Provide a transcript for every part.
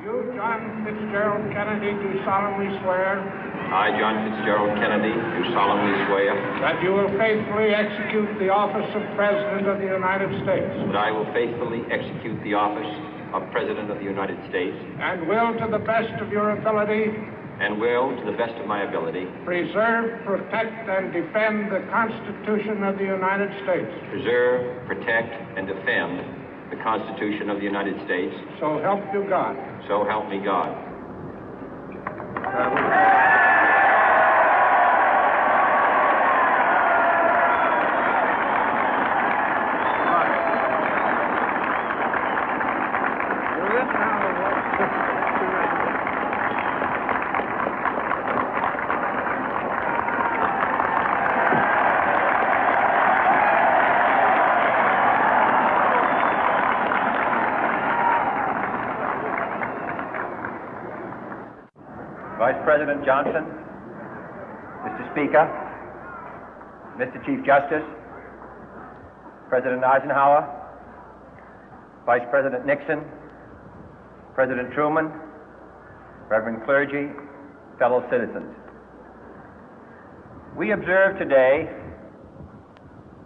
You, John Fitzgerald Kennedy, do solemnly swear. I, John Fitzgerald Kennedy, do solemnly swear. That you will faithfully execute the office of President of the United States. That I will faithfully execute the office of President of the United States. And will, to the best of your ability. And will, to the best of my ability. Preserve, protect, and defend the Constitution of the United States. Preserve, protect, and defend the Constitution of the United States. So help you God. So help me God. Vice President Johnson, Mr. Speaker, Mr. Chief Justice, President Eisenhower, Vice President Nixon, President Truman, Reverend clergy, fellow citizens. We observe today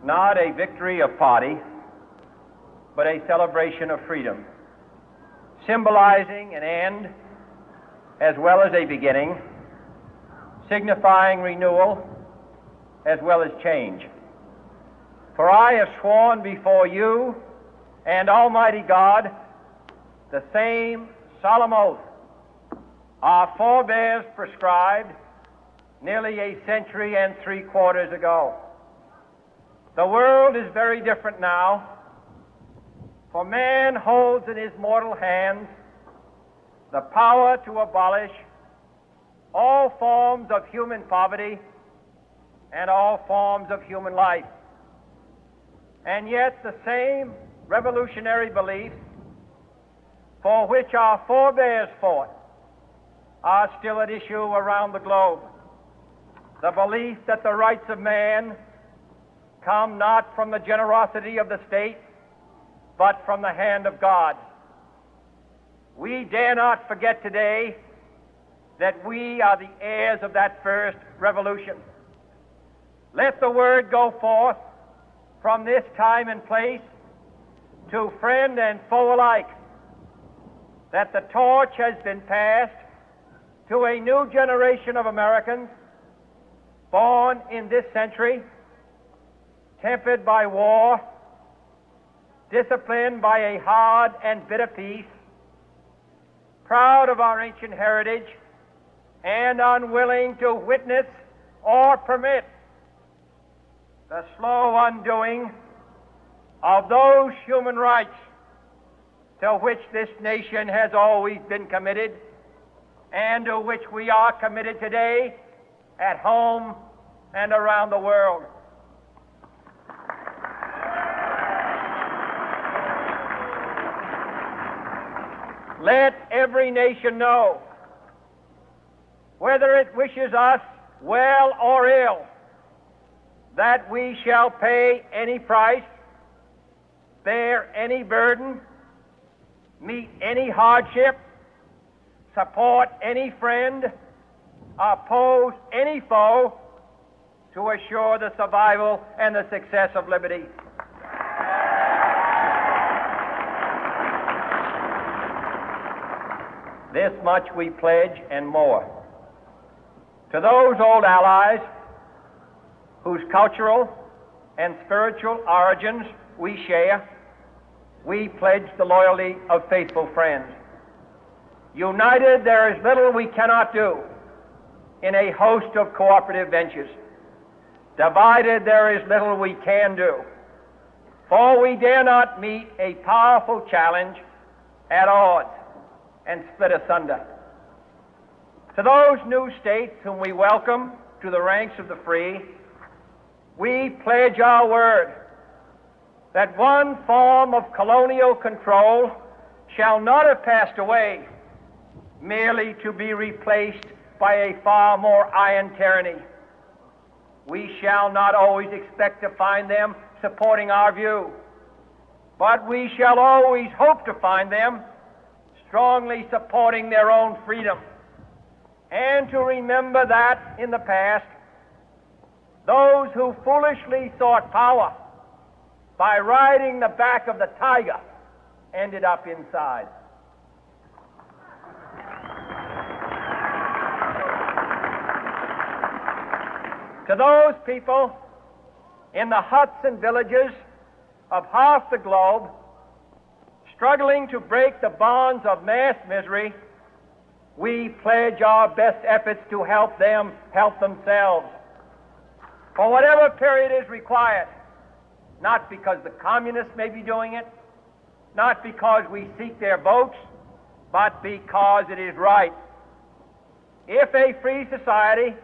not a victory of party, but a celebration of freedom, symbolizing an end as well as a beginning, signifying renewal as well as change. For I have sworn before you and Almighty God the same solemn oath our forebears prescribed nearly a century and 3/4 ago. The world is very different now, for man holds in his mortal hands the power to abolish all forms of human poverty and all forms of human life. And yet the same revolutionary beliefs for which our forebears fought are still at issue around the globe. The belief that the rights of man come not from the generosity of the state, but from the hand of God. We dare not forget today that we are the heirs of that first revolution. Let the word go forth from this time and place to friend and foe alike that the torch has been passed to a new generation of Americans born in this century, tempered by war, disciplined by a hard and bitter peace, proud of our ancient heritage, and unwilling to witness or permit the slow undoing of those human rights to which this nation has always been committed and to which we are committed today at home and around the world. Let every nation know, whether it wishes us well or ill, that we shall pay any price, bear any burden, meet any hardship, support any friend, oppose any foe to assure the survival and the success of liberty. This much we pledge and more. To those old allies whose cultural and spiritual origins we share, we pledge the loyalty of faithful friends. United, there is little we cannot do in a host of cooperative ventures. Divided, there is little we can do, for we dare not meet a powerful challenge at odds and split asunder. To those new states whom we welcome to the ranks of the free, we pledge our word that one form of colonial control shall not have passed away merely to be replaced by a far more iron tyranny. We shall not always expect to find them supporting our view, but we shall always hope to find them strongly supporting their own freedom, and to remember that in the past, those who foolishly sought power by riding the back of the tiger ended up inside. To those people in the huts and villages of half the globe struggling to break the bonds of mass misery, we pledge our best efforts to help them help themselves for whatever period is required, not because the communists may be doing it, not because we seek their votes, but because it is right. If a free society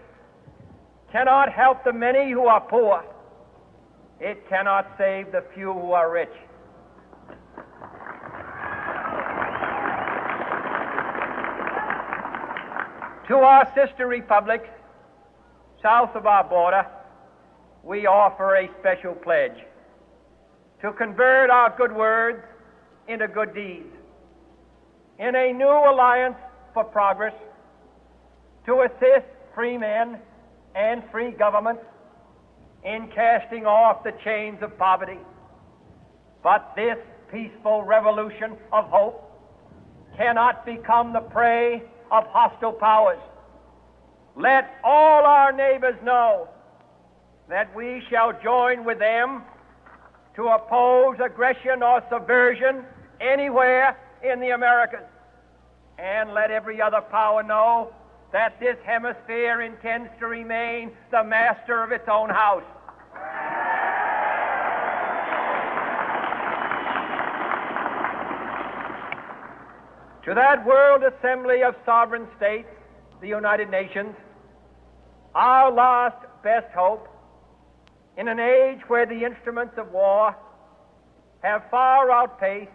cannot help the many who are poor, it cannot save the few who are rich. To our sister republics south of our border, we offer a special pledge to convert our good words into good deeds, in a new alliance for progress, to assist free men and free governments in casting off the chains of poverty. But this peaceful revolution of hope cannot become the prey of hostile powers. Let all our neighbors know that we shall join with them to oppose aggression or subversion anywhere in the Americas. And let every other power know that this hemisphere intends to remain the master of its own house. To that World Assembly of Sovereign States, the United Nations, our last best hope, in an age where the instruments of war have far outpaced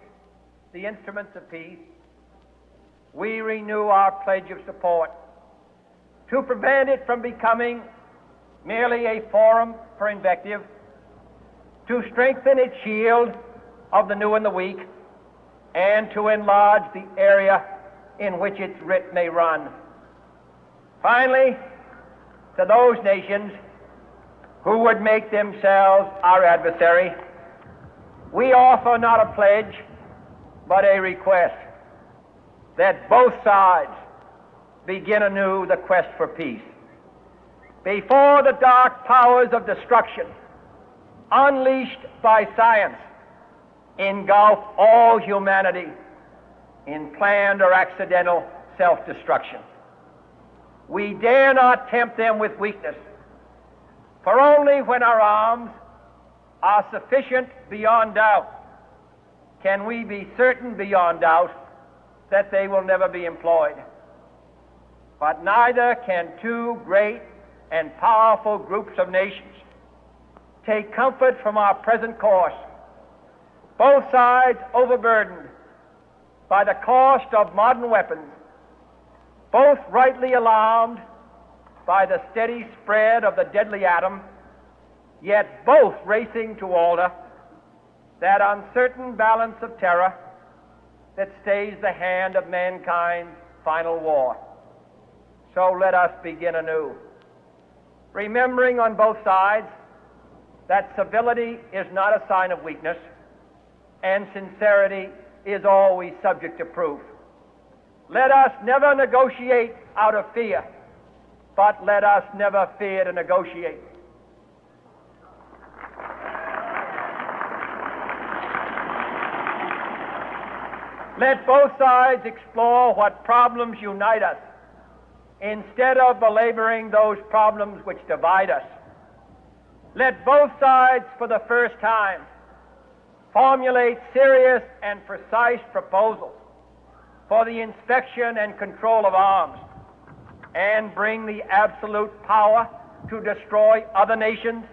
the instruments of peace, we renew our pledge of support to prevent it from becoming merely a forum for invective, to strengthen its shield of the new and the weak, and to enlarge the area in which its writ may run. Finally, to those nations who would make themselves our adversary, we offer not a pledge, but a request that both sides begin anew the quest for peace. Before the dark powers of destruction, unleashed by science, engulf all humanity in planned or accidental self-destruction, we dare not tempt them with weakness, for only when our arms are sufficient beyond doubt can we be certain beyond doubt that they will never be employed. But neither can two great and powerful groups of nations take comfort from our present course, both sides overburdened by the cost of modern weapons, both rightly alarmed by the steady spread of the deadly atom, yet both racing to alter that uncertain balance of terror that stays the hand of mankind's final war. So let us begin anew, remembering on both sides that civility is not a sign of weakness, and sincerity is always subject to proof. Let us never negotiate out of fear, but let us never fear to negotiate. Let both sides explore what problems unite us, instead of belaboring those problems which divide us. Let both sides, for the first time, formulate serious and precise proposals for the inspection and control of arms, and bring the absolute power to destroy other nations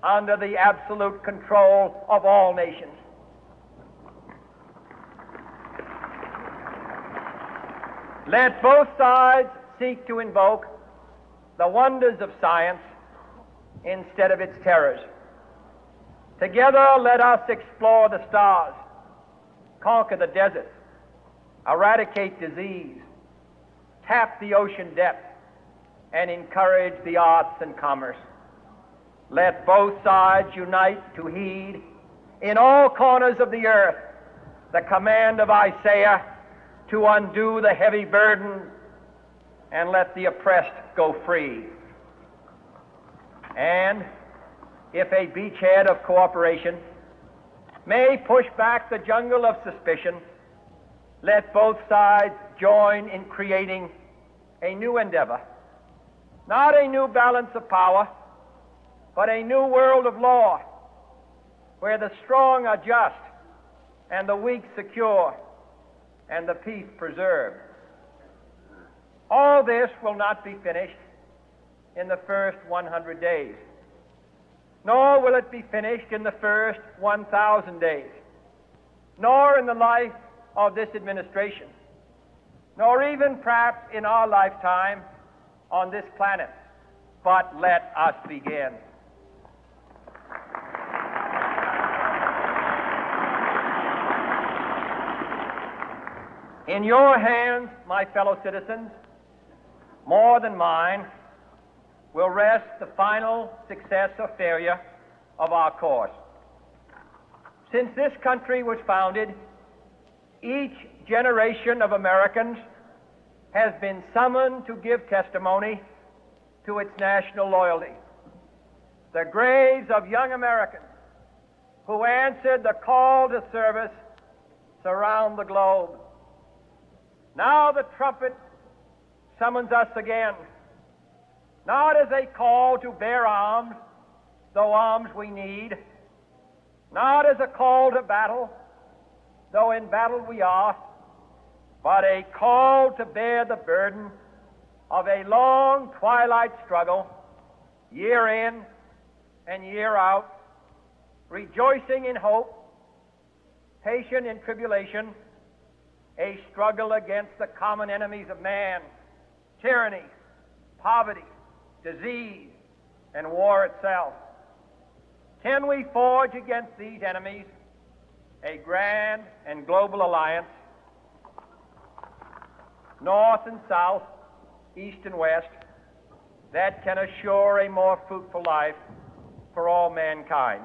under the absolute control of all nations. Let both sides seek to invoke the wonders of science instead of its terrors. Together, let us explore the stars, conquer the deserts, eradicate disease, tap the ocean depth, and encourage the arts and commerce. Let both sides unite to heed in all corners of the earth the command of Isaiah to undo the heavy burden and let the oppressed go free. And if a beachhead of cooperation may push back the jungle of suspicion, let both sides join in creating a new endeavor, not a new balance of power, but a new world of law, where the strong are just and the weak secure and the peace preserved. All this will not be finished in the first 100 days, nor will it be finished in the first 1,000 days, nor in the life of this administration, nor even perhaps in our lifetime on this planet. But let us begin. In your hands, my fellow citizens, more than mine, will rest the final success or failure of our course. Since this country was founded, each generation of Americans has been summoned to give testimony to its national loyalty. The graves of young Americans who answered the call to service surround the globe. Now the trumpet summons us again, not as a call to bear arms, though arms we need, not as a call to battle, though in battle we are, but a call to bear the burden of a long twilight struggle, year in and year out, rejoicing in hope, patient in tribulation, a struggle against the common enemies of man, tyranny, poverty, disease, and war itself. Can we forge against these enemies a grand and global alliance, north and south, east and west, that can assure a more fruitful life for all mankind?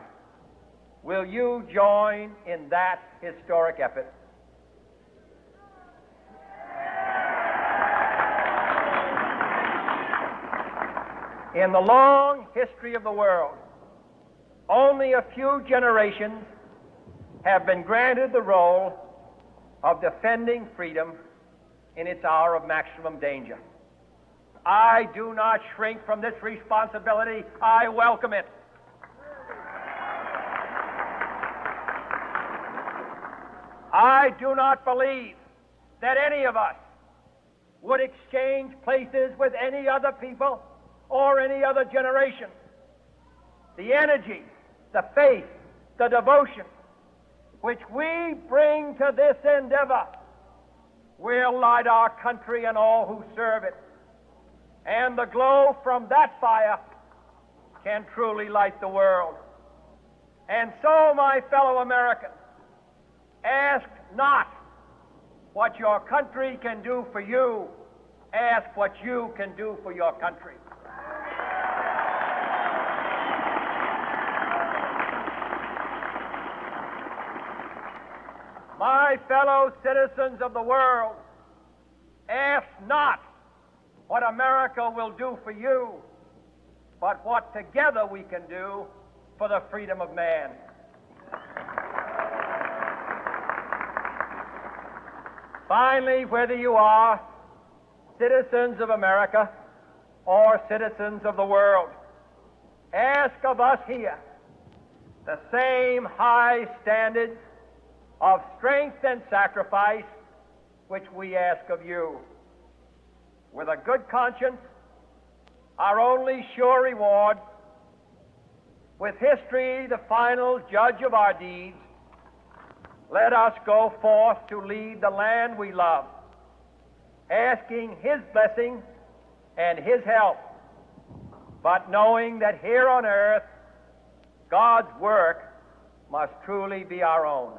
Will you join in that historic effort? In the long history of the world, only a few generations have been granted the role of defending freedom in its hour of maximum danger. I do not shrink from this responsibility. I welcome it. I do not believe that any of us would exchange places with any other people or any other generation. The energy, the faith, the devotion which we bring to this endeavor will light our country and all who serve it. And the glow from that fire can truly light the world. And so, my fellow Americans, ask not what your country can do for you, ask what you can do for your country. My fellow citizens of the world, ask not what America will do for you, but what together we can do for the freedom of man. Finally, whether you are citizens of America or citizens of the world, ask of us here the same high standards of strength and sacrifice which we ask of you. With a good conscience, our only sure reward, with history the final judge of our deeds, let us go forth to lead the land we love, asking His blessing and His help, but knowing that here on earth God's work must truly be our own.